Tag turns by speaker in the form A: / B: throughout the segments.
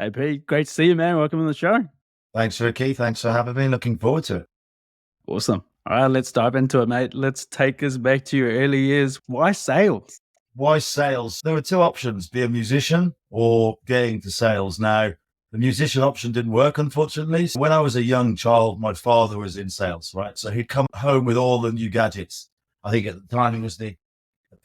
A: Hey, Pete, great to see you, man. Welcome to the show.
B: Thanks, Ricky. Thanks for having me. Looking forward to it.
A: Awesome. All right, let's dive into it, mate. Let's take us back to your early years. Why sales?
B: Why sales? There were two options, be a musician or getting into sales. Now, the musician option didn't work, unfortunately. So when I was a young child, my father was in sales, right? So he'd come home with all the new gadgets. I think at the time it was the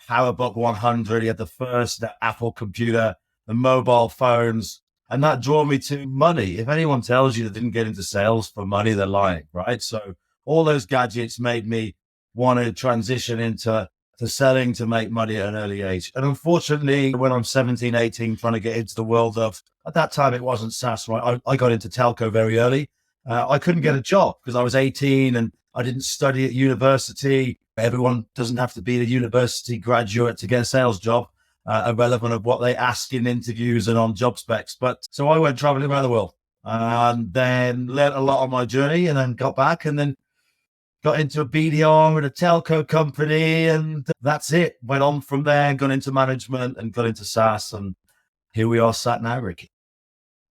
B: PowerBook 100. He had the first Apple computer, the mobile phones, and that drew me to money. If anyone tells you they didn't get into sales for money, they're lying, right? So all those gadgets made me want to transition into selling to make money at an early age. And unfortunately, when I'm 17, 18, trying to get into the world of, at that time, it wasn't SaaS, right? I got into telco very early. I couldn't get a job because I was 18 and I didn't study at university. Everyone doesn't have to be a university graduate to get a sales job, irrelevant of what they ask in interviews and on job specs. But so I went traveling around the world and then learned a lot on my journey and then got back and then got into a BDR at a telco company, and that's it. Went on from there, got into management and got into SaaS, and here we are sat now, Ricky.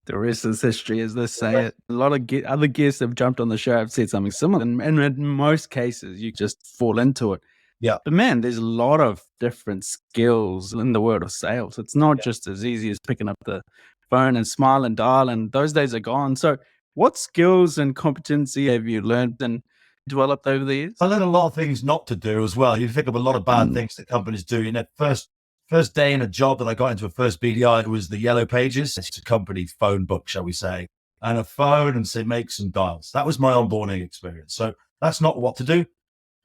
A: The rest is history, as they say it. A lot of other guests have jumped on the show have said something similar. And in most cases, you just fall into it.
B: Yeah.
A: But man, there's a lot of different skills in the world of sales. It's not just as easy as picking up the phone and smile and dial, and those days are gone. So what skills and competency have you learned and developed over the years?
B: I learned a lot of things not to do as well. You pick up a lot of bad things that companies do. You know, first day in a job that I got into a first BDI, it was the Yellow Pages. It's a company phone book, shall we say, and a phone and say, make some dials. That was my onboarding experience. So that's not what to do.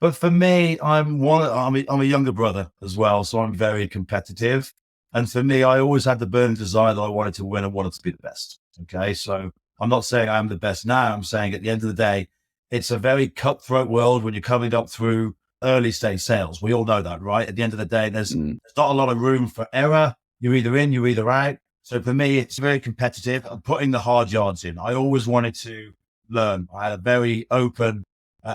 B: But for me, I'm a younger brother as well. So I'm very competitive. And for me, I always had the burning desire that I wanted to win and wanted to be the best. Okay. So I'm not saying I'm the best now. I'm saying at the end of the day, it's a very cutthroat world when you're coming up through early stage sales. We all know that, right? At the end of the day, there's not a lot of room for error. You're either in, you're either out. So for me, it's very competitive. I'm putting the hard yards in. I always wanted to learn. I had a very open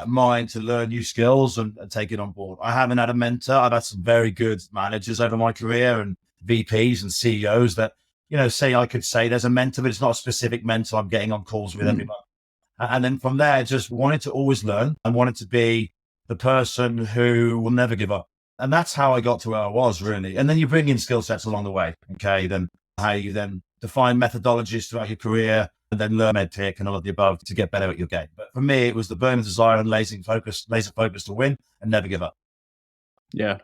B: mind to learn new skills and take it on board. I haven't had a mentor. I've had some very good managers over my career and VPs and CEOs that, I could say there's a mentor, but it's not a specific mentor I'm getting on calls with every month. And then from there, just wanted to always learn and wanted to be the person who will never give up. And that's how I got to where I was, really. And then you bring in skill sets along the way. Okay. Then how you then define methodologies throughout your career and then learn medpic and all of the above to get better at your game. But for me, it was the burning desire and laser focus to win and never give up.
A: Yeah.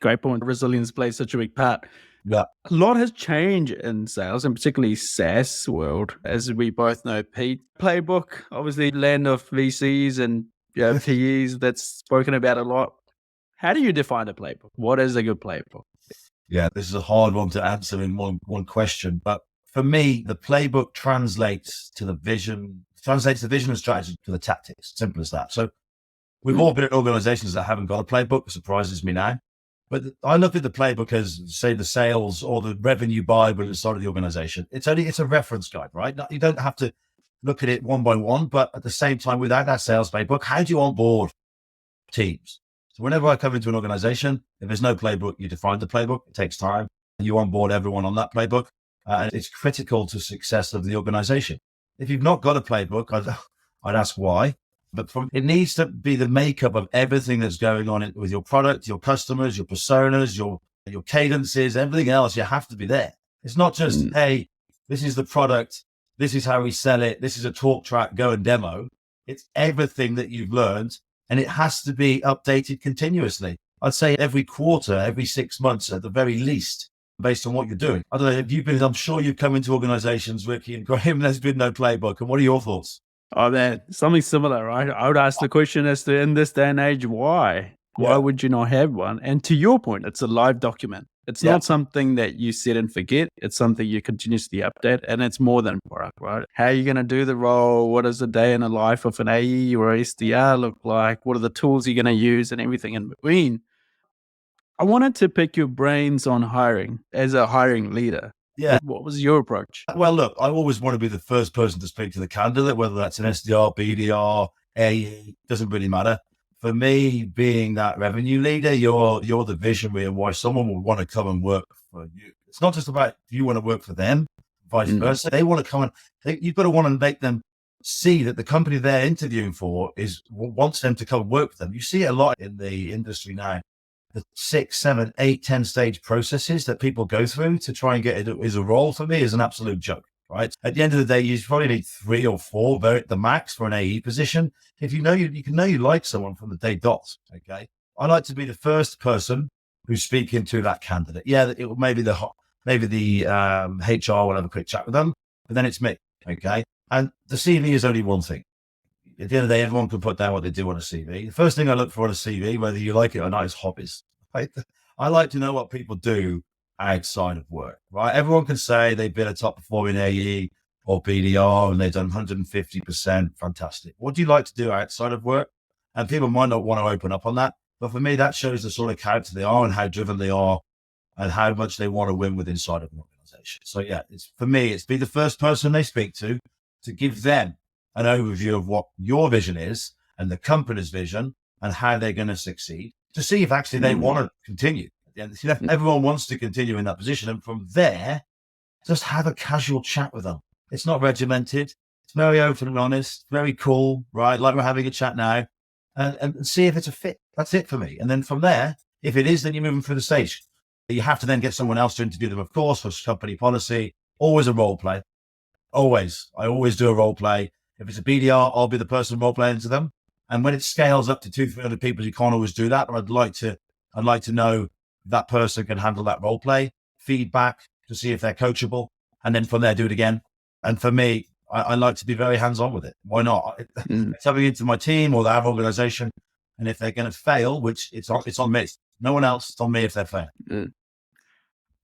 A: Great point. Resilience plays such a big part.
B: Yeah.
A: A lot has changed in sales, and particularly SaaS world, as we both know, Pete. Playbook, obviously land of VCs and PEs that's spoken about a lot. How do you define a playbook? What is a good playbook?
B: Yeah, this is a hard one to answer in one question. But for me, the playbook translates the vision and strategy to the tactics. Simple as that. So we've all been at organizations that haven't got a playbook. It surprises me now. But I look at the playbook as, say, the sales or the revenue Bible inside of the organization. It's a reference guide, right? You don't have to look at it one by one, but at the same time, without that sales playbook, how do you onboard teams? So whenever I come into an organization, if there's no playbook, you define the playbook. It takes time. You onboard everyone on that playbook. And it's critical to success of the organization. If you've not got a playbook, I'd ask why. But it needs to be the makeup of everything that's going on with your product, your customers, your personas, your cadences, everything else. You have to be there. It's not just, hey, this is the product. This is how we sell it. This is a talk track, go and demo. It's everything that you've learned, and it has to be updated continuously. I'd say every quarter, every 6 months at the very least, based on what you're doing. I don't know, I'm sure you've come into organizations, Ricky and Graham, there's been no playbook. And what are your thoughts?
A: Oh man, something similar, right? I would ask the question as to, in this day and age, why? Why would you not have one? And to your point, it's a live document. It's not something that you set and forget. It's something you continuously update, and it's more than product, right? How are you going to do the role? What does a day in the life of an AE or SDR look like? What are the tools you're going to use and everything in between? I wanted to pick your brains on hiring as a hiring leader.
B: Yeah.
A: What was your approach?
B: Well, look, I always want to be the first person to speak to the candidate, whether that's an SDR, BDR, AE, doesn't really matter. For me, being that revenue leader, you're the visionary and why someone would want to come and work for you. It's not just about if you want to work for them, vice versa. They want to come and you've got to want to make them see that the company they're interviewing for wants them to come and work with them. You see it a lot in the industry now. The 6, 7, 8, 10 stage processes that people go through to try and get it as a role, for me, is an absolute joke, right? At the end of the day, you probably need 3 or 4 at the max for an AE position. If you know you can know you like someone from the day dot, okay? I like to be the first person who's speaking to that candidate. Yeah, maybe the HR will have a quick chat with them, but then it's me, okay? And the CV is only one thing. At the end of the day, everyone can put down what they do on a CV. The first thing I look for on a CV, whether you like it or not, is hobbies. Right? I like to know what people do outside of work, right? Everyone can say they've been a top performing AE or BDR and they've done 150%. Fantastic. What do you like to do outside of work? And people might not want to open up on that. But for me, that shows the sort of character they are and how driven they are and how much they want to win with inside of an organization. So yeah, for me, it's be the first person they speak to give them an overview of what your vision is and the company's vision and how they're going to succeed, to see if actually they want to continue. Everyone wants to continue in that position. And from there, just have a casual chat with them. It's not regimented. It's very open and honest, very cool, right? Like we're having a chat now, and see if it's a fit. That's it for me. And then from there, if it is, then you're moving through the stage. You have to then get someone else to interview them, of course, for company policy. Always a role play. Always. I always do a role play. If it's a BDR, I'll be the person role playing to them. And when it scales up to 200-300 people, you can't always do that. But I'd like to know that person can handle that role play, feedback to see if they're coachable, and then from there do it again. And for me, I like to be very hands-on with it. Why not? It's coming into my team or our organization, and if they're going to fail, which it's on me, no one else. It's on me if they're failing.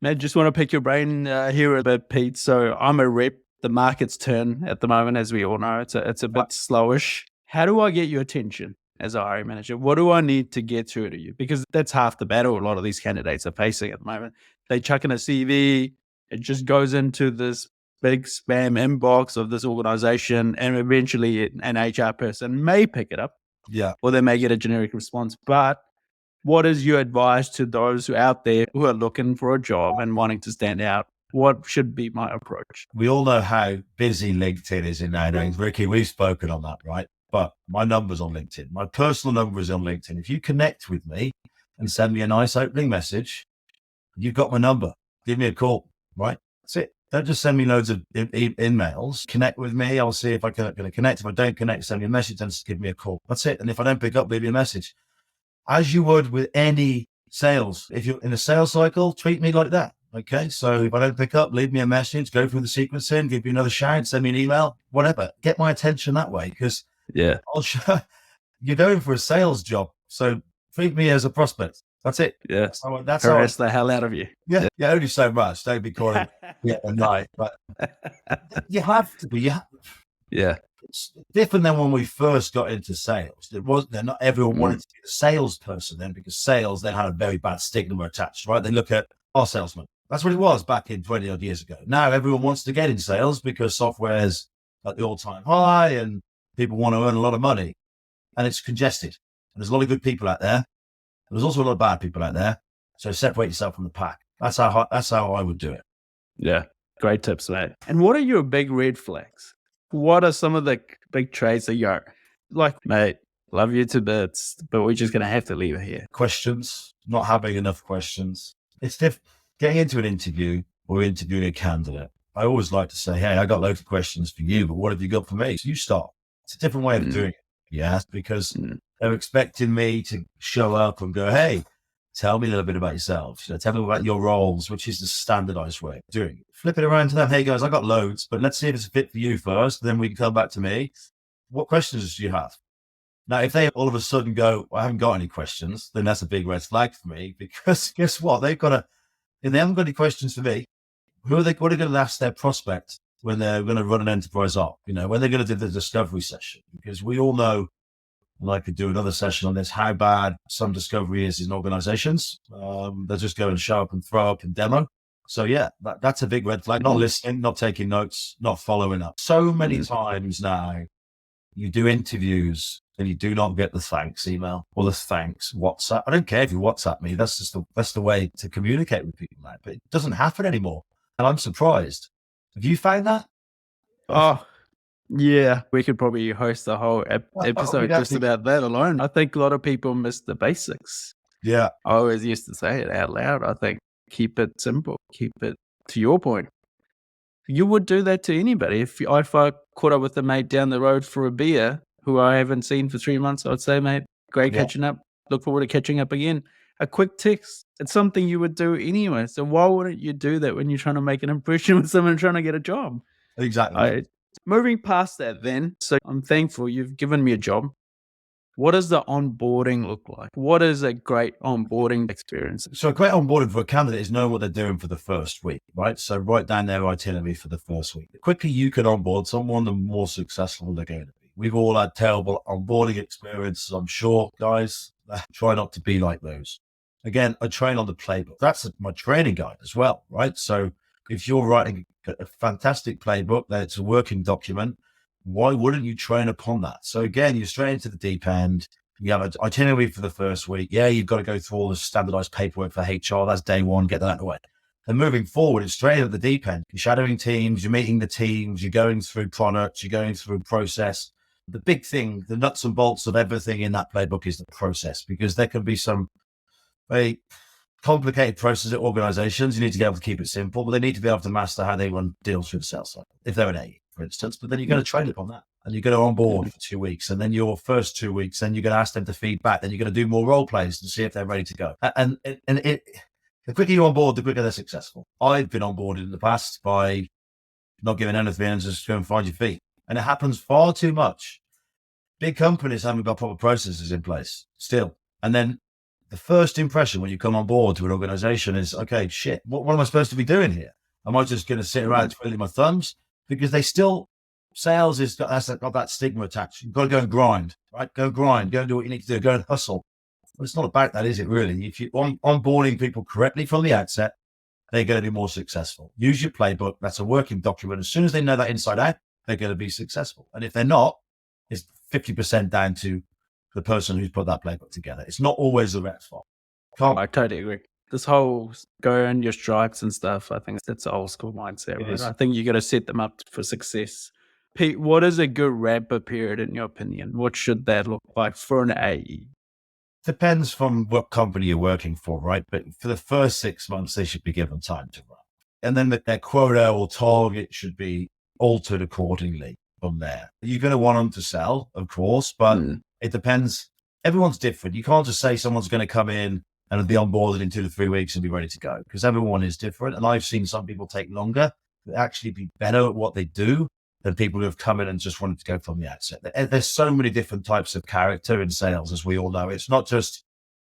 A: Man, just want to pick your brain here a bit, Pete. So I'm a rep. The market's turn at the moment, as we all know. It's a bit slowish. How do I get your attention as a hiring manager? What do I need to get through to you? Because that's half the battle a lot of these candidates are facing at the moment. They chuck in a CV, it just goes into this big spam inbox of this organization, and eventually an HR person may pick it up.
B: Yeah.
A: Or they may get a generic response. But what is your advice to those who are out there who are looking for a job and wanting to stand out? What should be my approach?
B: We all know how busy LinkedIn is in nowadays. Ricky, we've spoken on that, right? But my number's on LinkedIn. My personal number is on LinkedIn. If you connect with me and send me a nice opening message, you've got my number. Give me a call, right? That's it. Don't just send me loads of emails. Connect with me. I'll see if I can connect. If I don't connect, send me a message and give me a call. That's it. And if I don't pick up, leave me a message. As you would with any sales. If you're in a sales cycle, treat me like that. Okay. So if I don't pick up, leave me a message, go through the sequencing, give me another shout, send me an email, whatever. Get my attention that way, because you're going for a sales job. So treat me as a prospect. That's it.
A: Yeah.
B: So that's
A: harass the hell out of you.
B: Yeah. Yeah. Only so much. Don't be calling at night. But you have to be.
A: Yeah.
B: It's different than when we first got into sales. Not everyone wanted to be a salesperson then, because sales then had a very bad stigma attached, right? They look at our salesman. That's what it was back in 20 odd years ago. Now everyone wants to get in sales because software's at the all-time high and people want to earn a lot of money, and it's congested. And there's a lot of good people out there. And there's also a lot of bad people out there. So separate yourself from the pack. That's how I would do it.
A: Yeah. Great tips, mate. And what are your big red flags? What are some of the big traits that you're like, mate, love you to bits, but we're just going to have to leave it here?
B: Questions, not having enough questions. It's getting into an interview or interviewing a candidate. I always like to say, hey, I got loads of questions for you, but what have you got for me? So you start. It's a different way of doing it. Yeah, because they're expecting me to show up and go, hey, tell me a little bit about yourself. Tell me about your roles, which is the standardized way of doing it. Flip it around to them. Hey, guys, I got loads, but let's see if it's a fit for you first. Then we can come back to me. What questions do you have? Now, if they all of a sudden go, I haven't got any questions, then that's a big red flag for me, because guess what? If they haven't got any questions for me, what are they going to ask their prospect when they're going to run an enterprise op? When they're going to do the discovery session? Because we all know, and I could do another session on this, how bad some discovery is in organizations. They'll just go and show up and throw up and demo. So yeah, that's a big red flag. Not listening, not taking notes, not following up. So many times now, you do interviews and you do not get the thanks email or the thanks WhatsApp. I don't care if you WhatsApp me. That's the way to communicate with people now. But it doesn't happen anymore. And I'm surprised. Have you found that?
A: Oh, yeah. We could probably host a whole episode just about that alone. I think a lot of people miss the basics.
B: Yeah.
A: I always used to say it out loud. I think keep it simple. Keep it to your point. You would do that to anybody. If I caught up with a mate down the road for a beer who I haven't seen for 3 months, I'd say, mate, great
B: Yeah.
A: catching up. Look forward to catching up again. A quick text. It's something you would do anyway. So why wouldn't you do that when you're trying to make an impression with someone trying to get a job?
B: Exactly.
A: Moving past that then, so I'm thankful you've given me a job. What does the onboarding look like? What is a great onboarding experience?
B: So a great onboarding for a candidate is knowing what they're doing for the first week, right? So write down their itinerary for the first week. The quicker you can onboard someone, the more successful they're going to be. We've all had terrible onboarding experiences, I'm sure, guys. Try not to be like those. Again, I train on the playbook. That's my training guide as well, right? So if you're writing a fantastic playbook, that it's a working document, why wouldn't you train upon that? So again, you're straight into the deep end. You have an itinerary for the first week. Yeah, you've got to go through all the standardized paperwork for HR. That's day one. Get that out of the way. And moving forward, it's straight at the deep end. You're shadowing teams. You're meeting the teams. You're going through products. You're going through process. The big thing, the nuts and bolts of everything in that playbook is the process, because there can be some very complicated processes at organizations. You need to be able to keep it simple, but they need to be able to master how they run deals through the sales cycle, if they're an A, for instance. But then you're going to train upon that, and you're going to onboard for 2 weeks, and then your first 2 weeks, then you're going to ask them to feedback, then you're going to do more role plays to see if they're ready to go. And the quicker you onboard, the quicker they're successful. I've been onboarded in the past by not giving anything and just go and find your feet. And it happens far too much. Big companies haven't got proper processes in place still. And then the first impression when you come on board to an organization is, okay, shit, what am I supposed to be doing here? Am I just going to sit around twiddling my thumbs? Because sales has got that stigma attached. You've got to go and grind, right? Go grind, go and do what you need to do, go and hustle. But it's not about that, is it really? If you're onboarding people correctly from the outset, they're going to be more successful. Use your playbook. That's a working document. As soon as they know that inside out, they're going to be successful. And if they're not, it's 50% down to the person who's put that playbook together. It's not always the rep's fault.
A: I totally agree. This whole go earn your stripes and stuff, I think that's an old school mindset, right? I think you got to set them up for success. Pete, what is a good ramp-up period in your opinion? What should that look like for an AE?
B: Depends from what company you're working for, right? But for the first 6 months, they should be given time to run. And then their quota or target should be altered accordingly from there. You're going to want them to sell, of course, but it depends. Everyone's different. You can't just say someone's going to come in and be onboarded in 2 to 3 weeks and be ready to go, because everyone is different. And I've seen some people take longer to actually be better at what they do than people who have come in and just wanted to go from the outset. There's so many different types of character in sales, as we all know. It's not just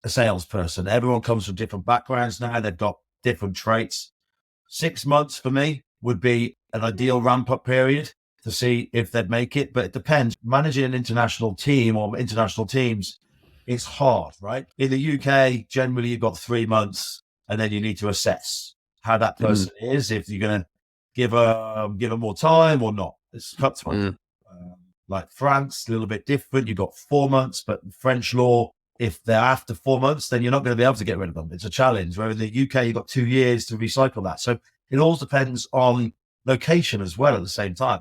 B: a salesperson. Everyone comes from different backgrounds now. They've got different traits. 6 months for me would be an ideal ramp-up period to see if they'd make it, but it depends. Managing an international team or international teams is hard, right? In the UK, generally you've got 3 months, and then you need to assess how that person is, if you're going to give them more time or not. It's cutthroat. Like France, a little bit different. You've got 4 months, but French law, if they're after 4 months, then you're not going to be able to get rid of them. It's a challenge. Where in the UK, you've got 2 years to recycle that. So it all depends on location as well at the same time.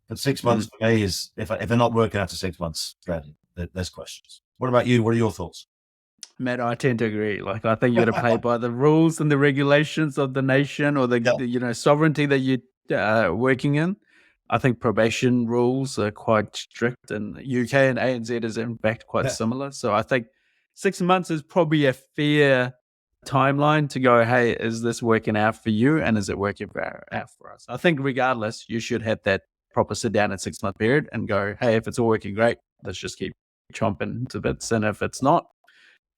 B: But 6 months for me is, if they're not working after 6 months, then there's questions. What about you? What are your thoughts?
A: Matt, I tend to agree. Like, I think you got to play by the rules and the regulations of the nation or the sovereignty that you're working in. I think probation rules are quite strict, and UK and ANZ is in fact quite similar. So I think 6 months is probably a fair timeline to go, hey, is this working out for you? And is it working out for us? I think regardless, you should have that proper sit down at 6 month period and go, hey, if it's all working great, let's just keep chomping to bits. And if it's not,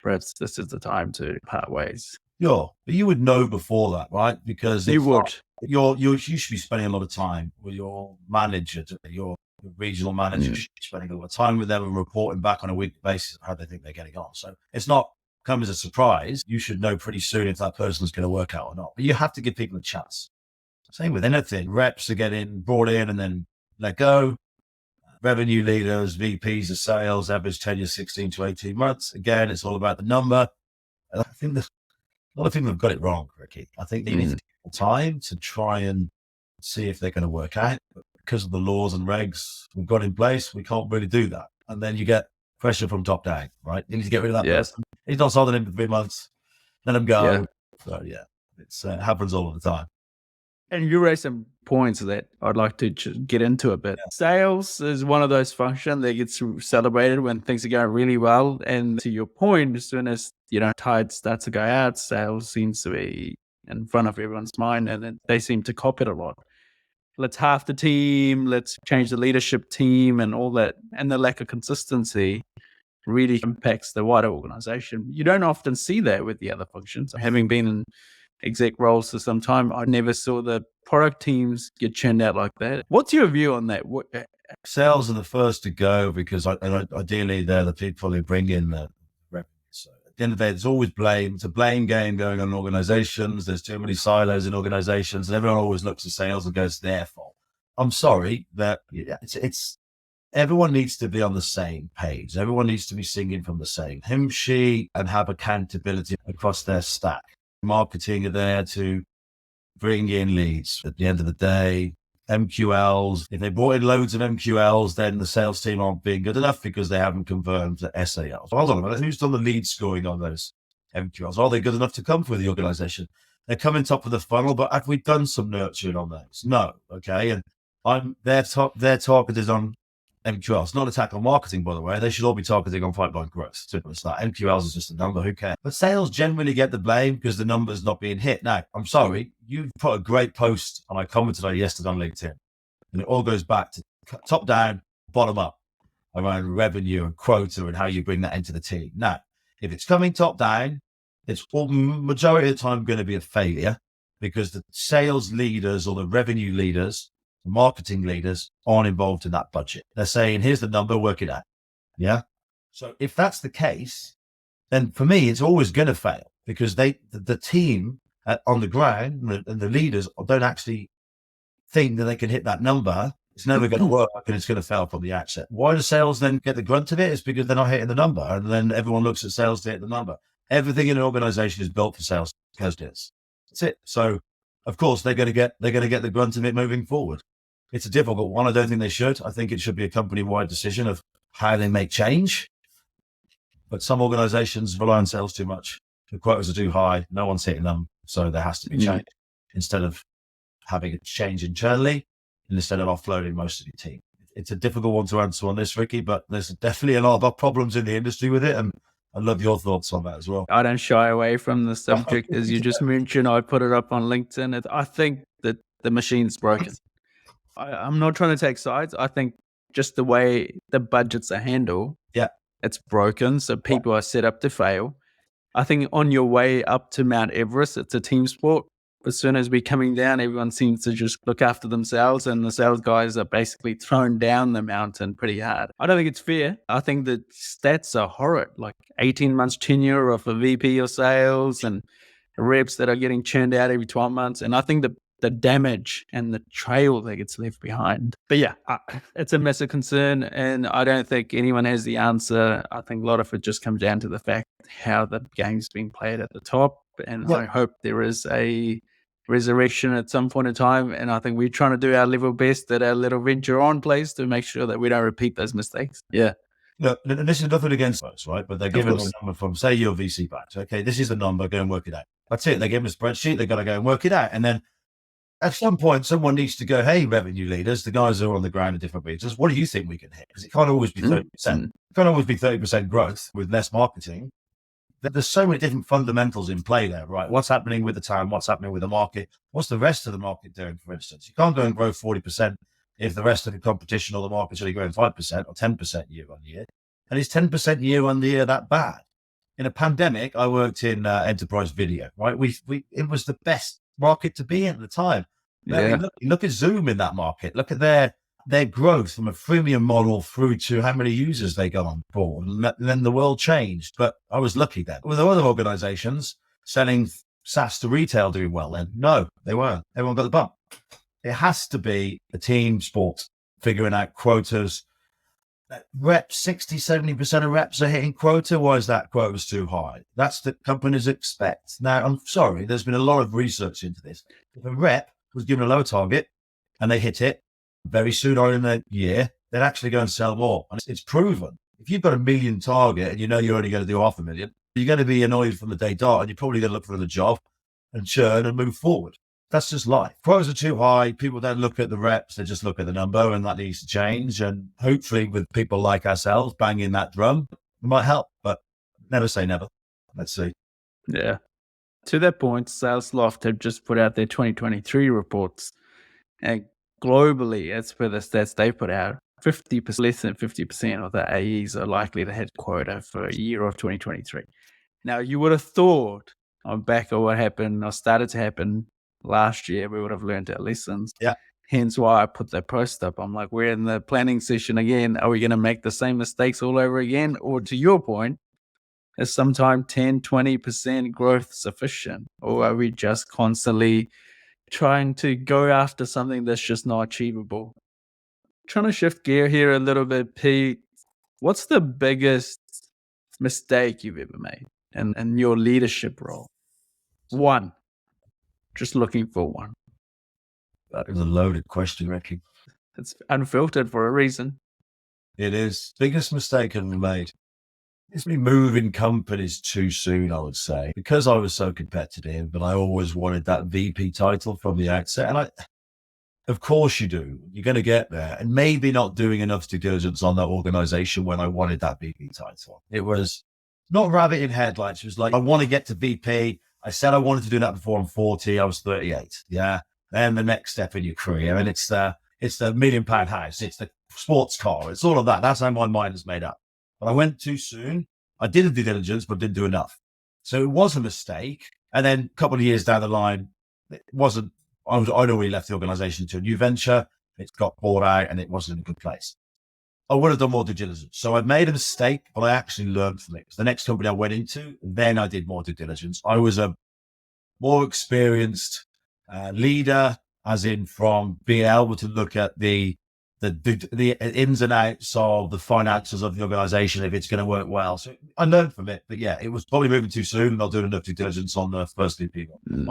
A: perhaps this is the time to part ways.
B: Sure. But you would know before that, right? Because
A: you would.
B: You should be spending a lot of time with your manager, your regional manager should be spending a lot of time with them and reporting back on a weekly basis how they think they're getting on. So it's not come as a surprise. You should know pretty soon if that person's going to work out or not. But you have to give people a chance. Same with anything. Reps are getting brought in and then let go. Revenue leaders, VPs of sales, average tenure 16 to 18 months. Again, it's all about the number. And I think a lot of people have got it wrong, Ricky. I think they need to take time to try and see if they're going to work out. But because of the laws and regs we've got in place, we can't really do that. And then you get pressure from top down, right? You need to get rid of that person. He's not sold in for 3 months. Let him go.
A: Yeah.
B: So yeah, it happens all the time.
A: And you raised some points that I'd like to get into a bit. Yeah. Sales is one of those functions that gets celebrated when things are going really well. And to your point, as soon as, tide starts to go out, sales seems to be in front of everyone's mind, and then they seem to cop it a lot. Let's half the team, let's change the leadership team and all that. And the lack of consistency really impacts the wider organization. You don't often see that with the other functions. Having been in exec roles for some time, I never saw the product teams get churned out like that. What's your view on that?
B: Sales are the first to go because ideally they're the people who bring in the revenue. So at the end of the day, there's always blame. It's a blame game going on in organizations. There's too many silos in organizations, and everyone always looks at sales and goes, their fault. I'm sorry that it's everyone needs to be on the same page. Everyone needs to be singing from the same hymn sheet and have accountability across their stack. Marketing are there to bring in leads. At the end of the day, MQLs, if they brought in loads of MQLs, then the sales team aren't being good enough because they haven't confirmed the SALs. Hold on a minute, who's done the lead scoring on those MQLs? Are they good enough to come for the organization? They're coming top of the funnel, but have we done some nurturing on those? No. Okay. And their target is on MQLs, not attack on marketing, by the way. They should all be targeting on pipeline growth. Simple as that. MQLs is just a number. Who cares? But sales generally get the blame because the number's not being hit. Now, I'm sorry, you put a great post, and I commented on it yesterday on LinkedIn, and it all goes back to top down, bottom up around revenue and quota and how you bring that into the team. Now, if it's coming top down, it's majority of the time going to be a failure because the sales leaders or the revenue leaders, the marketing leaders aren't involved in that budget. They're saying, here's the number, work it out. Yeah. So if that's the case, then for me, it's always going to fail because the team on the ground and the leaders don't actually think that they can hit that number. It's never going to work and it's going to fail from the outset. Why do sales then get the grunt of it? It's because they're not hitting the number. And then everyone looks at sales to hit the number. Everything in an organization is built for sales. That's it. So of course they're going to get the grunt of it moving forward. It's a difficult one. I don't think they should. I think it should be a company-wide decision of how they make change. But some organizations rely on sales too much. The quotas are too high. No one's hitting them. So there has to be change instead of having a change internally and instead of offloading most of your team. It's a difficult one to answer on this, Ricky, but there's definitely a lot of problems in the industry with it. And I love your thoughts on that as well.
A: I don't shy away from the subject. As you just mentioned, I put it up on LinkedIn. I think that the machine's broken. I'm not trying to take sides. I think just the way the budgets are handled, it's broken. So people are set up to fail. I think on your way up to Mount Everest, it's a team sport. As soon as we're coming down, everyone seems to just look after themselves, and the sales guys are basically thrown down the mountain pretty hard. I don't think it's fair. I think the stats are horrid, like 18 months tenure of a VP of sales and reps that are getting churned out every 12 months. And I think the damage and the trail that gets left behind. But yeah, it's a massive concern, and I don't think anyone has the answer. I think a lot of it just comes down to the fact how the game's being played at the top, and I hope there is a resurrection at some point in time, and I think we're trying to do our level best at our little venture on place to make sure that we don't repeat those mistakes. Yeah.
B: Look, and this is nothing against us, right? But they're given a number from, say, your VC backed. Okay, this is the number, go and work it out. That's it. They give them a spreadsheet, they've got to go and work it out. And then at some point, someone needs to go, hey, revenue leaders, the guys who are on the ground in different regions, what do you think we can hit? Because it can't always be 30%. It can't always be 30% growth with less marketing. There's so many different fundamentals in play there, right? What's happening with the town? What's happening with the market? What's the rest of the market doing, for instance? You can't go and grow 40% if the rest of the competition or the market's only growing 5% or 10% year on year. And is 10% year on year that bad? In a pandemic, I worked in enterprise video, right? It was the best market to be in at the time. Look at Zoom in that market. Look at their growth from a freemium model through to how many users they got on board. And then the world changed. But I was lucky then. Were there other organizations selling SaaS to retail doing well then? No, they weren't. Everyone got the bump. It has to be a team sport, figuring out quotas. Reps, 60, 70% of reps are hitting quota. Why is that quota's too high? That's the companies expect. Now, I'm sorry, there's been a lot of research into this. If a rep was given a lower target, and they hit it very soon on in the year, they'd actually go and sell more. And it's proven. If you've got $1 million target and you know you're only going to do $500,000, you're going to be annoyed from the day dot, and you're probably going to look for another job and churn and move forward. That's just life. Quotas are too high. People don't look at the reps. They just look at the number, and that needs to change. And hopefully with people like ourselves banging that drum, it might help, but never say never. Let's see.
A: Yeah. To that point, SalesLoft have just put out their 2023 reports, and globally, as per the stats they put out, 50%, less than 50% of the AEs are likely to hit quota for a year of 2023. Now, you would have thought on back of what happened or started to happen last year, we would have learned our lessons.
B: Yeah.
A: Hence why I put that post up. I'm like, we're in the planning session again. Are we going to make the same mistakes all over again? Or to your point, is sometimes 10, 20% growth sufficient? Or are we just constantly trying to go after something that's just not achievable? Trying to shift gear here a little bit, Pete. What's the biggest mistake you've ever made in your leadership role? One. Just looking for one.
B: That is a loaded question, Ricky.
A: It's unfiltered for a reason.
B: It is. Biggest mistake I've made. It's me moving companies too soon, I would say, because I was so competitive, but I always wanted that VP title from the outset. And of course you do. You're going to get there, and maybe not doing enough due diligence on that organization when I wanted that VP title. It was not rabbit in headlights. It was like, I want to get to VP. I said I wanted to do that before I'm 40. I was 38. Yeah. Then the next step in your career. And it's the £1 million house. It's the sports car. It's all of that. That's how my mind is made up. But I went too soon. I did the due diligence, but didn't do enough. So it was a mistake. And then a couple of years down the line, it wasn't, I'd already left the organization to a new venture. It got bought out and it wasn't in a good place. I would have done more due diligence. So I made a mistake, but I actually learned from it. The next company I went into, then I did more due diligence. I was a more experienced leader, as in from being able to look at the ins and outs of the finances of the organization, if it's going to work well. So I learned from it. But yeah, it was probably moving too soon, not doing enough due diligence on the first two people. And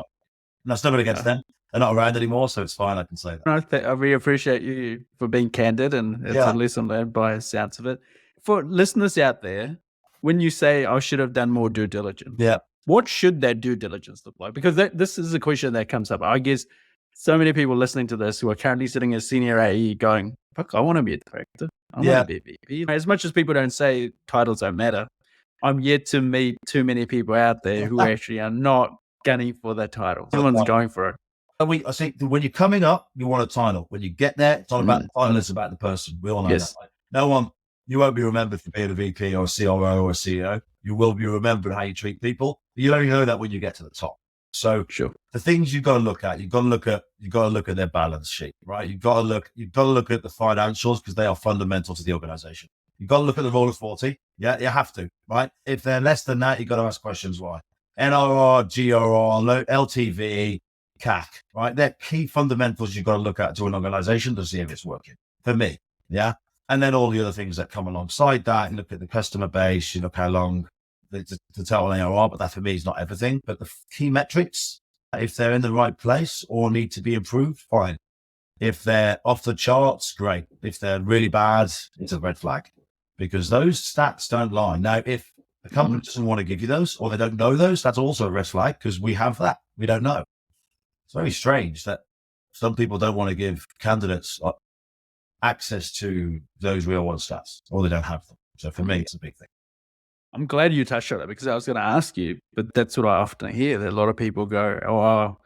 B: that's nothing against them. They're not around anymore, so it's fine. I can say that.
A: I really appreciate you for being candid, and it's a lesson learned by the sounds of it. For listeners out there, when you say I should have done more due diligence, what should that due diligence look like? Because this is a question that comes up. I guess so many people listening to this who are currently sitting as senior AE going, fuck, I want to be a director. I want to be a VP. As much as people don't say titles don't matter, I'm yet to meet too many people out there who actually are not gunning for that title. Everyone's going for it.
B: I think when you're coming up, you want a title. When you get there, it's not about the title, it's about the person. We all know that. Right? You won't be remembered for being a VP or a CRO or a CEO. You will be remembered how you treat people. You only know that when you get to the top. So the things you've got to look at, you've got to look at their balance sheet, right? You've got to look at the financials because they are fundamental to the organization. You've got to look at the Rule of 40. Yeah, you have to, right? If they're less than that, you've got to ask questions why. NRR, GRR, LTV, CAC, right? They're key fundamentals you've got to look at to an organization to see if it's working for me. Yeah. And then all the other things that come alongside that, you look at the customer base, you look how long the total ARR, but that for me is not everything. But the key metrics, if they're in the right place or need to be improved, fine. If they're off the charts, great. If they're really bad, it's a red flag because those stats don't lie. Now, if the company doesn't want to give you those or they don't know those, that's also a red flag because we have that. We don't know. It's very strange that some people don't want to give candidates access to those real world stats or they don't have them. So for me, it's a big thing.
A: I'm glad you touched on it because I was going to ask you, but that's what I often hear, that a lot of people go, oh,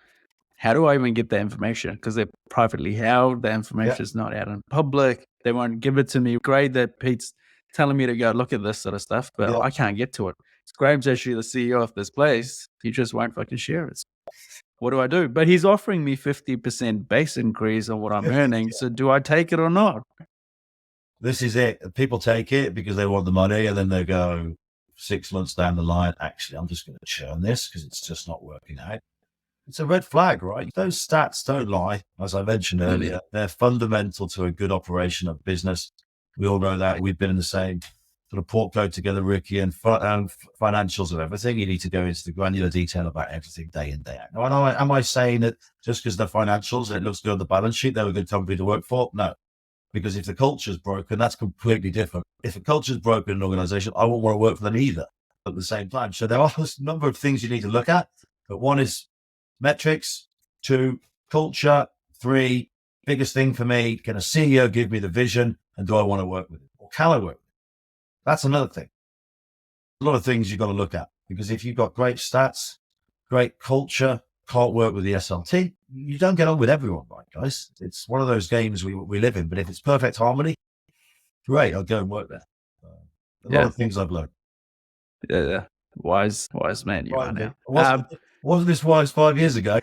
A: how do I even get that information? Because they're privately held. The information is not out in public. They won't give it to me. Great that Pete's telling me to go look at this sort of stuff, but I can't get to it. Graham's actually the CEO of this place. He just won't fucking share it. What do I do? But he's offering me 50% base increase on what I'm earning. So do I take it or not?
B: This is it. People take it because they want the money and then they go 6 months down the line, actually, I'm just going to churn this because it's just not working out. It's a red flag, right? Those stats don't lie. As I mentioned earlier, they're fundamental to a good operation of business. We all know that. We've been in the same sort of portfolio together, Ricky, and financials of everything, you need to go into the granular detail about everything day in, day out. Now, am I saying that just because they're financials and it looks good on the balance sheet, they're a good company to work for? No. Because if the culture's broken, that's completely different. If the culture's broken in an organization, I won't want to work for them either at the same time. So there are a number of things you need to look at. But one is metrics, 2, culture, 3, biggest thing for me, can a CEO give me the vision and do I want to work with it? Or can I work with it? That's another thing. A lot of things you've got to look at, because if you've got great stats, great culture, can't work with the SLT, you don't get on with everyone, right, guys? It's one of those games we live in. But if it's perfect harmony, great, I'll go and work there. A lot of things I've learned.
A: Yeah. Wise man you are now.
B: Wasn't this wise 5 years ago?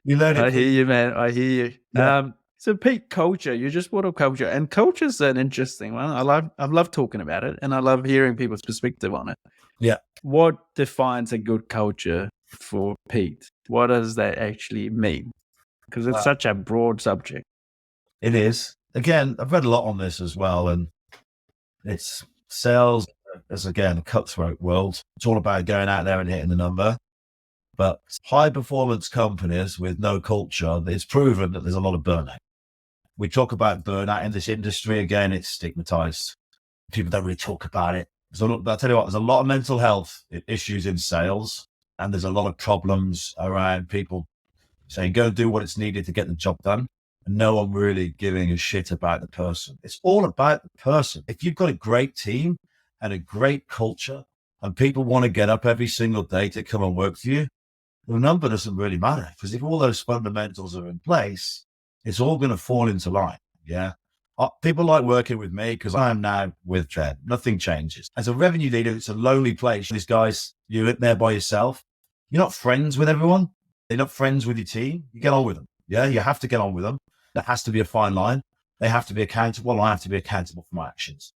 B: You learn it.
A: I hear you, man. I hear you. Yeah. So Pete, culture, you just brought up culture, and culture is an interesting one. I love talking about it, and I love hearing people's perspective on it.
B: Yeah.
A: What defines a good culture for Pete? What does that actually mean? Because it's such a broad subject.
B: It is. Again, I've read a lot on this as well, and it's sales is, again, a cutthroat world. It's all about going out there and hitting the number. But high performance companies with no culture, it's proven that there's a lot of burnout. We talk about burnout in this industry. Again, it's stigmatized. People don't really talk about it. So I'll tell you what, there's a lot of mental health issues in sales, and there's a lot of problems around people saying, go and do what it's needed to get the job done. And no one really giving a shit about the person. It's all about the person. If you've got a great team and a great culture and people want to get up every single day to come and work for you, the number doesn't really matter, because if all those fundamentals are in place, it's all going to fall into line. Yeah. People like working with me because I am now with Trent. Nothing changes. As a revenue leader, it's a lonely place. These guys, you're in there by yourself. You're not friends with everyone. They're not friends with your team. You get on with them. Yeah. You have to get on with them. There has to be a fine line. They have to be accountable. I have to be accountable for my actions.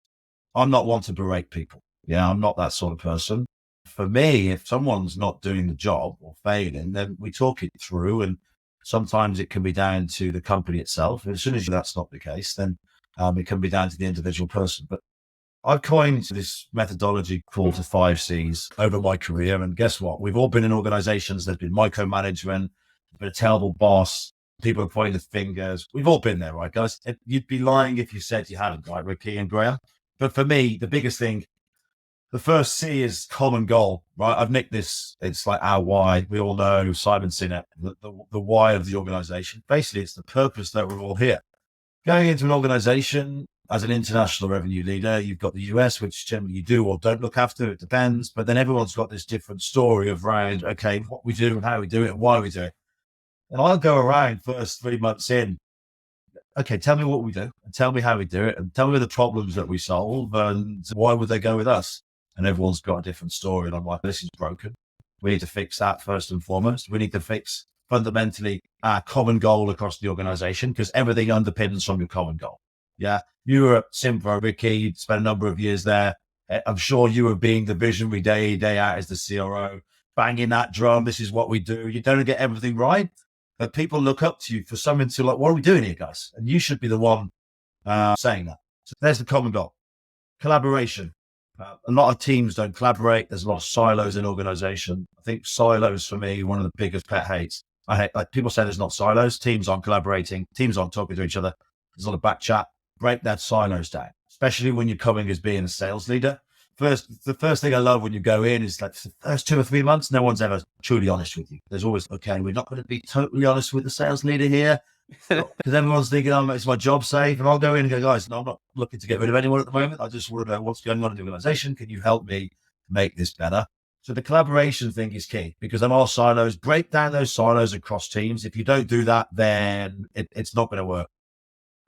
B: I'm not one to berate people. Yeah. I'm not that sort of person. For me, if someone's not doing the job or failing, then we talk it through, and sometimes it can be down to the company itself. And as soon as that's not the case, then it can be down to the individual person. But I've coined this methodology called the 5 C's over my career. And guess what? We've all been in organizations. There's been micromanagement, been a terrible boss. People are pointing the fingers. We've all been there, right, guys? You'd be lying if you said you hadn't, right, Ricky and Graham? But for me, the biggest thing, the first C is common goal, right? I've nicked this. It's like our why. We all know Simon Sinek, the why of the organization. Basically, it's the purpose that we're all here. Going into an organization as an international revenue leader, you've got the US, which generally you do or don't look after. It depends. But then everyone's got this different story of around, okay, what we do and how we do it and why we do it. And I'll go around first 3 months in. Okay, tell me what we do and tell me how we do it and tell me the problems that we solve and why would they go with us? And everyone's got a different story. And I'm like, this is broken. We need to fix that first and foremost. We need to fix fundamentally our common goal across the organization, because everything underpins from your common goal. Yeah. You were at Simpro, Ricky, you spent a number of years there. I'm sure you were being the visionary day in, day out as the CRO, banging that drum. This is what we do. You don't get everything right, but people look up to you for something to like, what are we doing here, guys? And you should be the one saying that. So there's the common goal. Collaboration. A lot of teams don't collaborate. There's a lot of silos in organization. I think silos for me, one of the biggest pet hates. I hate, like, people say there's not silos. Teams aren't collaborating. Teams aren't talking to each other. There's a lot of back chat. Break that silos down, especially when you're coming as being a sales leader. The first thing I love when you go in is like the first 2 or 3 months, no one's ever truly honest with you. There's always, okay, we're not going to be totally honest with the sales leader here, because everyone's thinking, oh, it's my job safe. And I'll go in and go, guys, no, I'm not looking to get rid of anyone at the moment. I just want to know what's going on in the organization. Can you help me make this better? So the collaboration thing is key, because there are silos. Break down those silos across teams. If you don't do that, then it's not going to work.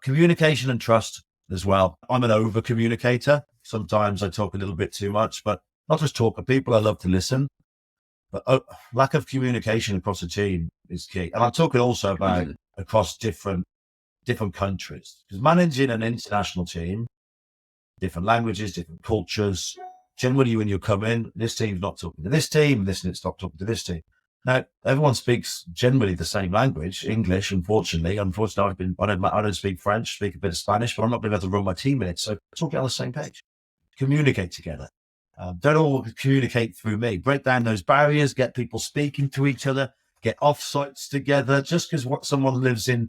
B: Communication and trust as well. I'm an over communicator. Sometimes I talk a little bit too much, but not just talk to people. I love to listen. But lack of communication across a team is key. And I'm talking also about across different countries, because managing an international team, different languages, different cultures. Generally, when you come in, this team's not talking to this team, this team's not talking to this team. Now, everyone speaks generally the same language, English, unfortunately. Unfortunately, I don't speak French, speak a bit of Spanish, but I'm not going to be able to run my team in it. So let's all get on the same page. communicate together. Don't all communicate through me. Break down those barriers, get people speaking to each other, get offsites together. Just because someone lives in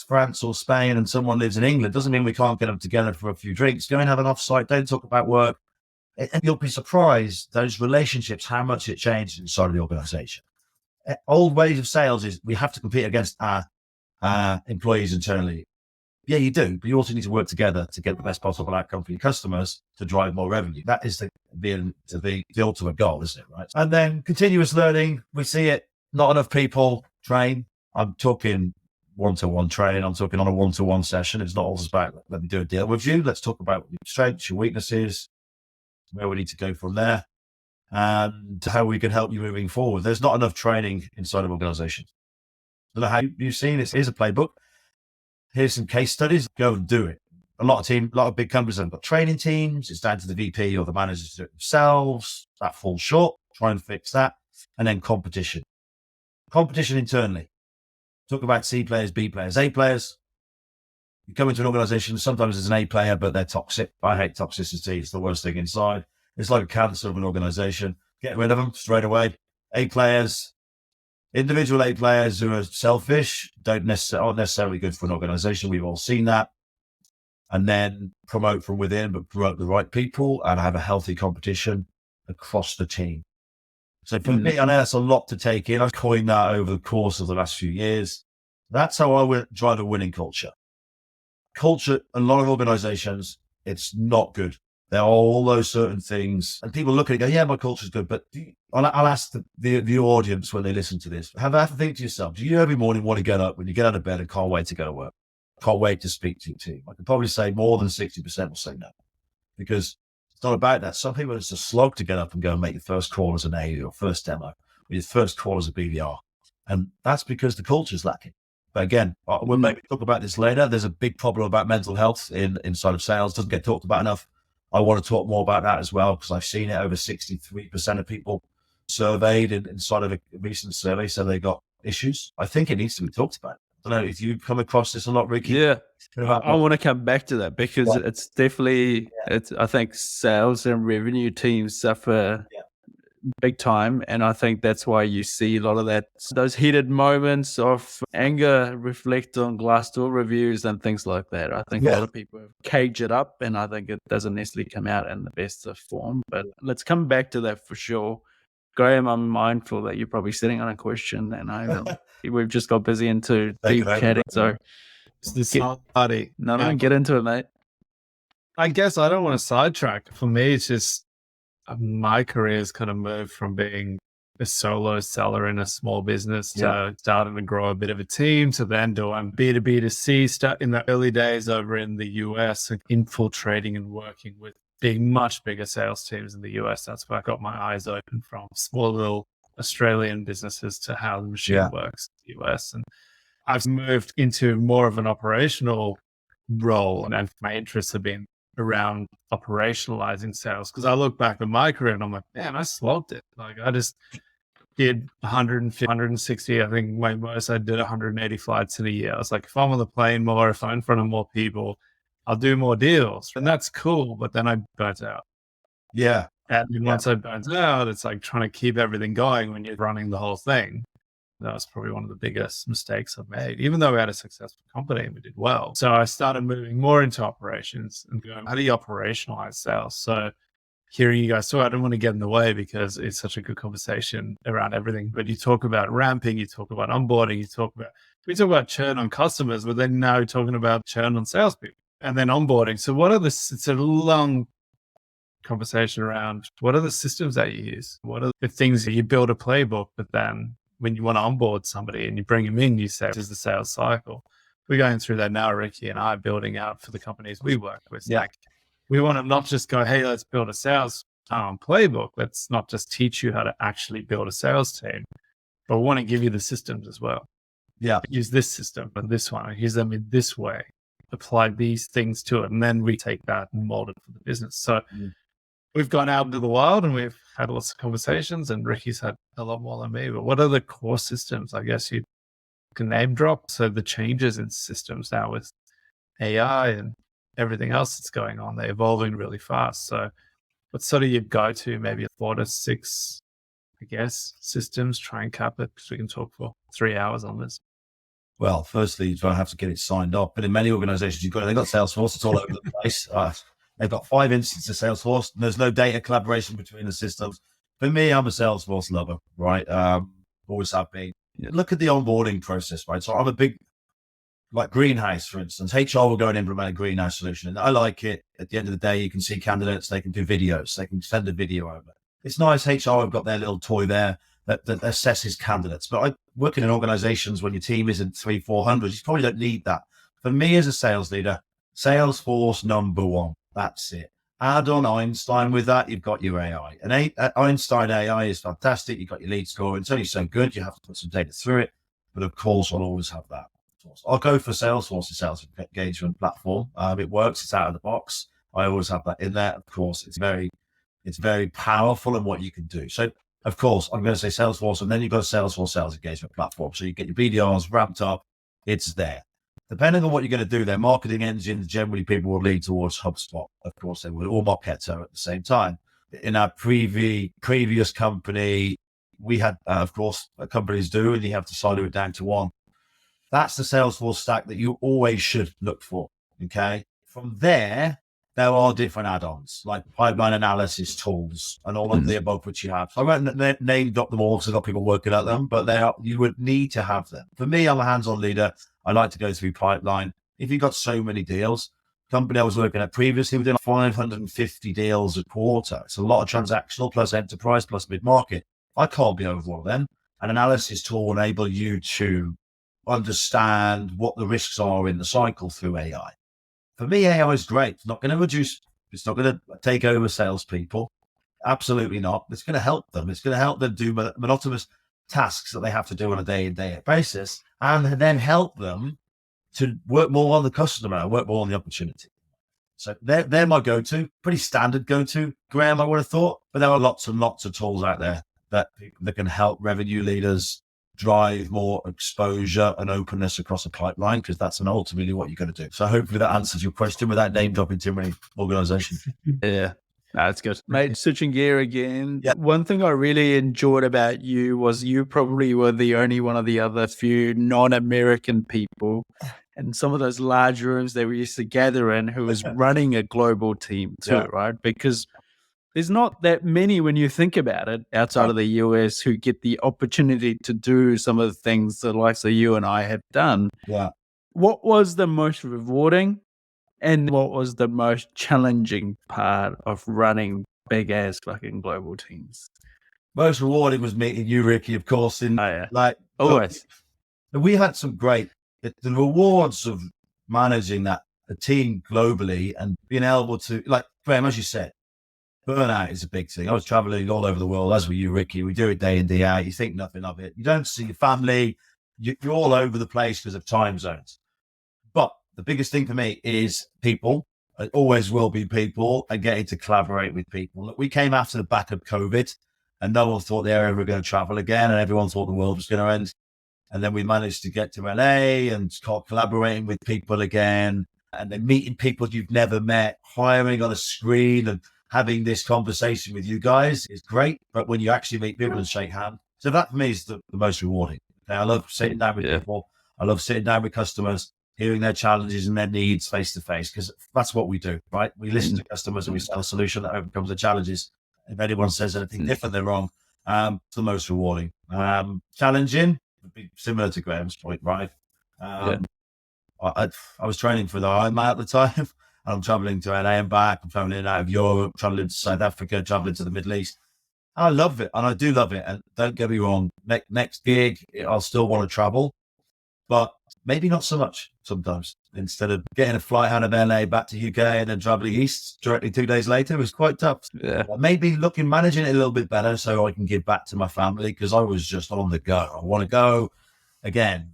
B: France or Spain and someone lives in England doesn't mean we can't get them together for a few drinks. Go and have an offsite. Don't talk about work. And you'll be surprised, those relationships, how much it changes inside of the organization. Old ways of sales is we have to compete against our employees internally. Yeah, you do, but you also need to work together to get the best possible outcome for your customers to drive more revenue. That is the ultimate goal, isn't it? Right. And then continuous learning, we see it. Not enough people train. I'm talking one-to-one training. I'm talking on a one-to-one session. It's not always about, let me do a deal with you. Let's talk about your strengths, your weaknesses, where we need to go from there, and how we can help you moving forward. There's not enough training inside of organizations. I don't know how you've seen this. Here's a playbook. Here's some case studies. Go and do it. A lot of big companies have got training teams. It's down to the VP or the managers to do it themselves. That falls short. Try and fix that. And then competition. Competition internally. Talk about C players, B players, A players. You come into an organization, sometimes there's an A player, but they're toxic. I hate toxicity. It's the worst thing inside. It's like a cancer of an organization. Get rid of them straight away. A players, individual A players who are selfish, aren't necessarily good for an organization. We've all seen that. And then promote from within, but promote the right people and have a healthy competition across the team. So for me, I know that's a lot to take in. I've coined that over the course of the last few years. That's how I would drive a winning culture. Culture, a lot of organizations, it's not good. There are all those certain things, and people look at it and go, yeah, my culture's good. But I'll ask the audience when they listen to this, have to think to yourself, do you every morning want to get up when you get out of bed and can't wait to go to work? Can't wait to speak to your team? I can probably say more than 60% will say no, because it's not about that. Some people, it's a slog to get up and go and make your first call as an A or first demo, or your first call as a BDR. And that's because the culture's lacking. But again, we'll maybe talk about this later. There's a big problem about mental health inside of sales. Doesn't get talked about enough. I want to talk more about that as well, because I've seen it. Over 63% of people surveyed inside of a recent survey said they got issues. I think it needs to be talked about. I don't know if you come across this a lot, Ricky.
A: Yeah, I want to come back to that because it's definitely, I think sales and revenue teams suffer big time. And I think that's why you see a lot of those heated moments of anger reflect on Glassdoor reviews and things like that. I think a lot of people cage it up, and I think it doesn't necessarily come out in the best of form. But let's come back to that for sure. Graham, I'm mindful that you're probably sitting on a question, and we've just got busy into deep chatting. So get into it, mate.
C: I guess I don't want to sidetrack. For me, it's just my career has kind of moved from being a solo seller in a small business to starting to grow a bit of a team, to then doing B2B to C stuff in the early days over in the US, and infiltrating and working with big, much bigger sales teams in the US. That's where I got my eyes open, from small little Australian businesses to how the machine works in the US. And I've moved into more of an operational role, and my interests have been around operationalizing sales. Because I look back at my career and I'm like, man, I slogged it. Like, I just did 150, 160. I think my most, I did 180 flights in a year. I was like, if I'm on the plane more, if I'm in front of more people, I'll do more deals. And that's cool. But then I burnt out.
B: Yeah.
C: And then once I burnt out, it's like trying to keep everything going when you're running the whole thing. That was probably one of the biggest mistakes I've made, even though we had a successful company and we did well. So I started moving more into operations and going, how do you operationalize sales? So hearing you guys talk, I don't want to get in the way because it's such a good conversation around everything. But you talk about ramping, you talk about onboarding, we talk about churn on customers, but then now you're talking about churn on salespeople and then onboarding. So it's a long conversation around what are the systems that you use? What are the things that you build a playbook, but then when you want to onboard somebody and you bring them in, you say, this is the sales cycle. We're going through that now, Ricky and I, building out for the companies we work with.
B: Yeah.
C: Like, we want to not just go, hey, let's build a sales playbook. Let's not just teach you how to actually build a sales team, but we want to give you the systems as well.
B: Yeah.
C: Use this system and this one, use them in this way, apply these things to it. And then we take that and mold it for the business. So we've gone out into the wild and we've had lots of conversations, and Ricky's had a lot more than me. But what are the core systems? I guess you can name drop. So the changes in systems now with AI and everything else that's going on, they're evolving really fast. So what's sort of your go-to, maybe 4 to 6, I guess, systems? Try and cap it because we can talk for 3 hours on this.
B: Well, firstly, you have to get it signed off. But in many organizations, they've got Salesforce. It's all over the place. They've got 5 instances of Salesforce. And there's no data collaboration between the systems. For me, I'm a Salesforce lover, right? Always have been. Look at the onboarding process, right? So I'm a big, like Greenhouse, for instance. HR will go and implement a Greenhouse solution. And I like it. At the end of the day, you can see candidates. They can do videos. They can send a video over. It's nice. HR have got their little toy there that assesses candidates. But I work in organizations when your team isn't 300-400, you probably don't need that. For me as a sales leader, Salesforce number 1. That's it. Add on Einstein with that, you've got your AI. And Einstein AI is fantastic. You've got your lead score. It's only so good. You have to put some data through it. But of course, I'll always have that. I'll go for Salesforce's sales engagement platform. It works. It's out of the box. I always have that in there. Of course, it's very powerful in what you can do. So, of course, I'm going to say Salesforce, and then you've got a Salesforce sales engagement platform. So you get your BDRs ramped up. It's there. Depending on what you're going to do, their marketing engines, generally people will lead towards HubSpot. Of course, they will, or Marketo at the same time. In our previous company, we had, of course, companies do, and you have to silo it down to one. That's the Salesforce stack that you always should look for. Okay. From there are different add-ons like pipeline analysis tools and all of the above, which you have. So I won't name drop them all because I've got people working at them, but you would need to have them. For me, I'm a hands-on leader. I like to go through pipeline. If you've got so many deals, company I was working at previously, we're doing 550 deals a quarter. It's a lot of transactional plus enterprise plus mid-market. I can't be over all of them. An analysis tool will enable you to understand what the risks are in the cycle through AI. For me, AI is great. It's not going to take over salespeople. Absolutely not. It's going to help them. It's going to help them do monotonous tasks that they have to do on a day-in, day-out basis, and then help them to work more on the customer and work more on the opportunity. So they're my go-to, pretty standard go-to, Graham, I would have thought, but there are lots and lots of tools out there that can help revenue leaders drive more exposure and openness across a pipeline, because that's ultimately what you're going to do. So hopefully that answers your question without name dropping too many organizations.
A: Yeah, that's good. Mate, switching gear again.
B: Yeah.
A: One thing I really enjoyed about you was you probably were the only one of the other few non-American people in some of those large rooms that we used to gather in who was running a global team too, right? Because there's not that many, when you think about it, outside of the US who get the opportunity to do some of the things the likes of you and I have done.
B: Yeah.
A: What was the most rewarding and what was the most challenging part of running big ass fucking global teams?
B: Most rewarding was meeting you, Ricky, of course.
A: Always.
B: We had some great, the rewards of managing a team globally and being able to, like Graham, as you said, burnout is a big thing. I was traveling all over the world, as were you, Ricky. We do it day in, day out. You think nothing of it. You don't see your family. You're all over the place because of time zones. But the biggest thing for me is people. It always will be people, and getting to collaborate with people. Look, we came after the back of COVID and no one thought they were ever going to travel again, and everyone thought the world was going to end. And then we managed to get to LA and start collaborating with people again, and then meeting people you've never met, hiring on a screen and having this conversation with you guys is great. But when you actually meet people and shake hands, so that for me is the most rewarding. Okay, I love sitting down with people. I love sitting down with customers, hearing their challenges and their needs face to face, because that's what we do, right? We listen to customers and we sell a solution that overcomes the challenges. If anyone says anything different, they're wrong. It's the most rewarding. Challenging would be similar to Graham's point, right? I was training for the Ironman at the time. I'm traveling to LA and back. I'm traveling out of Europe, traveling to South Africa, traveling to the Middle East. I love it. And I do love it. And don't get me wrong, next gig, I'll still want to travel, but maybe not so much sometimes. Instead of getting a flight out of LA back to UK and then traveling east directly 2 days later, it was quite tough.
A: Yeah.
B: Maybe managing it a little bit better so I can give back to my family, because I was just on the go. I want to go again.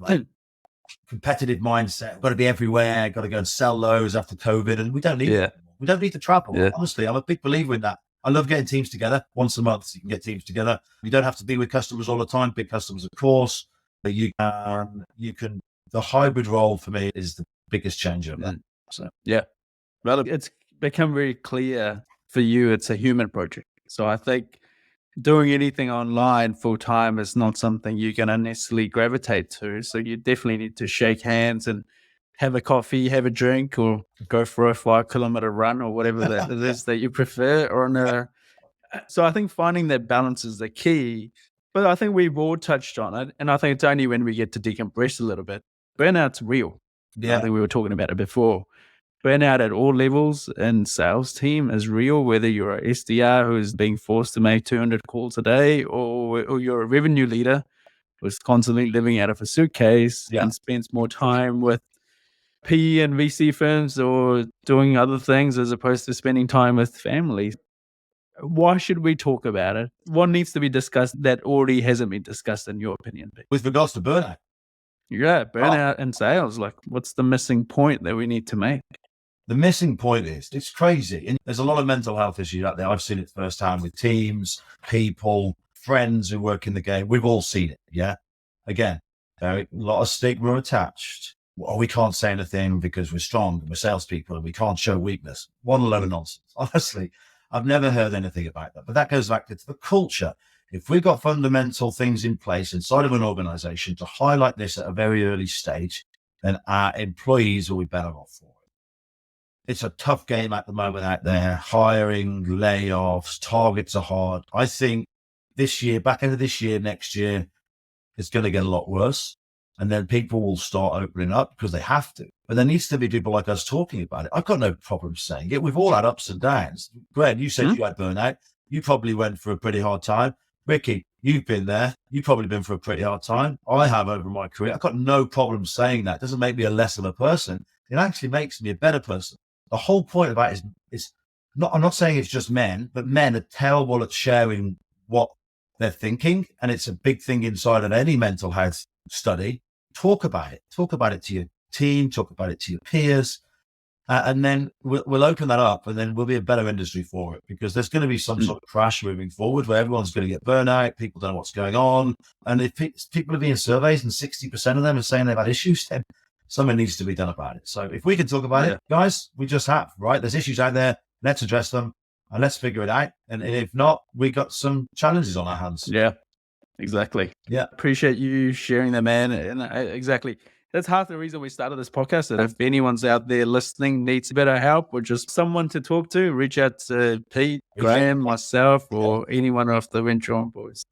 B: Competitive mindset. I've got to be everywhere. I've got to go and sell those after COVID, and we don't need it. We don't need to travel. Honestly, I'm a big believer in that. I love getting teams together once a month. So you can get teams together. You don't have to be with customers all the time. Big customers, of course, but you can. The hybrid role for me is the biggest change of that. So
A: well, it's become very clear for you, it's a human project. So I think doing anything online full time is not something you're going to necessarily gravitate to. So you definitely need to shake hands and have a coffee, have a drink, or go for a 5 kilometer run or whatever that it is that you prefer. So I think finding that balance is the key. But I think we've all touched on it. And I think it's only when we get to decompress a little bit. Burnout's real. I think we were talking about it before. Burnout at all levels in sales team is real, whether you're a SDR who is being forced to make 200 calls a day, or you're a revenue leader who's constantly living out of a suitcase and spends more time with PE and VC firms or doing other things as opposed to spending time with family. Why should we talk about it? What needs to be discussed that already hasn't been discussed in your opinion, Pete?
B: With regards to burnout?
A: Yeah, burnout in sales. Like, what's the missing point that we need to make?
B: The missing point is, it's crazy. And there's a lot of mental health issues out there. I've seen it firsthand with teams, people, friends who work in the game. We've all seen it. Yeah. Again, a lot of stigma attached. Well, we can't say anything because we're strong and we're salespeople and we can't show weakness. What a load of nonsense. Honestly, I've never heard anything about that. But that goes back to the culture. If we've got fundamental things in place inside of an organization to highlight this at a very early stage, then our employees will be better off for it. It's a tough game at the moment out there. Hiring, layoffs, targets are hard. I think this year, back into this year, next year, it's going to get a lot worse. And then people will start opening up because they have to. But there needs to be people like us talking about it. I've got no problem saying it. We've all had ups and downs. Greg, you said you had burnout. You probably went for a pretty hard time. Ricky, you've been there. You've probably been for a pretty hard time. I have over my career. I've got no problem saying that. It doesn't make me a less of a person. It actually makes me a better person. The whole point about it is not, I'm not saying it's just men, but men are terrible at sharing what they're thinking. And it's a big thing inside of any mental health study. Talk about it. Talk about it to your team. Talk about it to your peers. And then we'll open that up and then we'll be a better industry for it, because there's going to be some sort of crash moving forward where everyone's going to get burnout. People don't know what's going on. And if people are being surveyed and 60% of them are saying they've had issues, then something needs to be done about it. So if we can talk about it, guys, we just have, right? There's issues out there. Let's address them and let's figure it out. And if not, we got some challenges on our hands.
A: Yeah, exactly.
B: Yeah.
A: Appreciate you sharing that, man. And exactly. That's half the reason we started this podcast. And if anyone's out there listening, needs better help or just someone to talk to, reach out to Pete, Graham, myself, or anyone of the Venture On boys.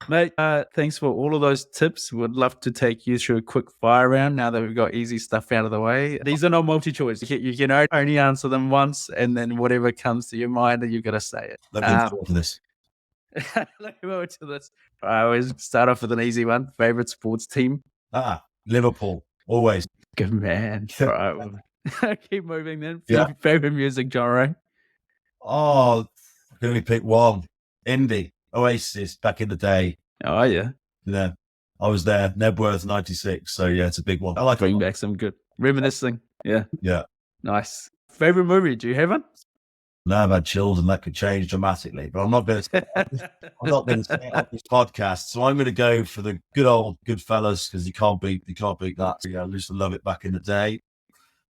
A: Mate, thanks for all of those tips. Would love to take you through a quick fire round now that we've got easy stuff out of the way. These are not multi-choice. You can only answer them once, and then whatever comes to your mind, you've got to say it.
B: Looking forward to this.
A: Looking forward to this. I always start off with an easy one. Favorite sports team?
B: Liverpool, always.
A: Good man. All right, keep moving then.
B: Yeah.
A: Favorite music genre?
B: Oh, can only pick one. Indie, Oasis, back in the day.
A: Oh, yeah.
B: Yeah, I was there. Nebworth, 96. So, yeah, it's a big one. I like
A: Bring back some good reminiscing. Yeah.
B: Yeah.
A: Nice. Favorite movie? Do you have one?
B: No, I've had children. That could change dramatically, but I'm not going to say it on this podcast. So I'm going to go for the good old Goodfellas, because you can't beat that. Yeah, I used to love it back in the day.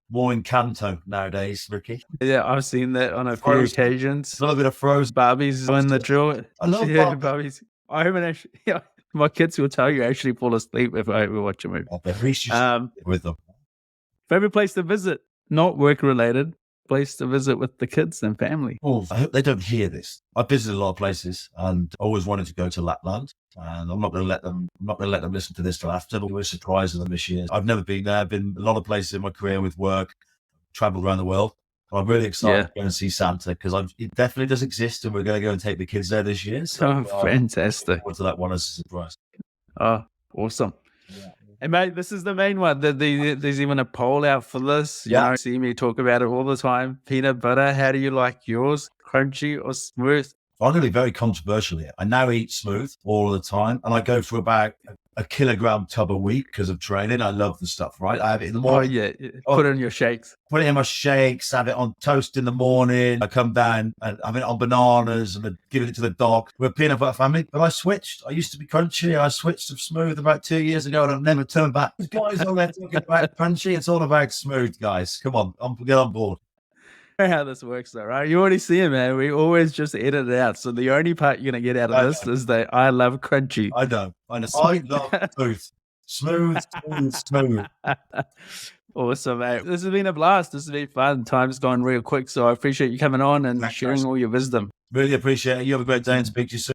B: More Encanto nowadays, Ricky.
A: Yeah, I've seen that on a few occasions.
B: A little bit of Frozen.
A: Barbie's in the drill.
B: I love
A: Barbies. I haven't actually. Yeah, my kids will tell you I actually fall asleep if I watch a movie.
B: With them.
A: Favorite place to visit? Not work related. Place to visit with the kids and family.
B: Oh, I hope they don't hear this. I've visited a lot of places and always wanted to go to Lapland, and I'm not going to let them listen to this till after. But we're surprising them this year. I've never been there. I've been a lot of places in my career with work, traveled around the world. But I'm really excited to go and see Santa, because it definitely does exist, and we're going to go and take the kids there this year. So
A: fantastic!
B: To that one as a surprise.
A: Oh, awesome.
B: Yeah.
A: And mate, this is the main one. There's even a poll out for this. You know, see me talk about it all the time. Peanut butter, how do you like yours? Crunchy or smooth?
B: I'm going to be very controversial here. I now eat smooth all the time, and I go for about a kilogram tub a week because of training. I love the stuff, right? I have it in the morning.
A: Oh, yeah. Put it in your shakes.
B: Put it in my shakes, have it on toast in the morning. I come down and have it on bananas and give it to the dog. We're a peanut butter family, but I switched. I used to be crunchy. I switched to smooth about 2 years ago, and I've never turned back. Guys, all there talking about crunchy. It's all about smooth, guys. Come on, get on board.
A: how this works though, right? You already see it, man. We always just edit it out. So the only part you're going to get out of this is that I love crunchy.
B: I know. I love smooth. Smooth.
A: Awesome, mate. This has been a blast. This has been fun. Time's gone real quick. So I appreciate you coming on and sharing all your wisdom.
B: Really appreciate it. You have a great day and speak to you soon.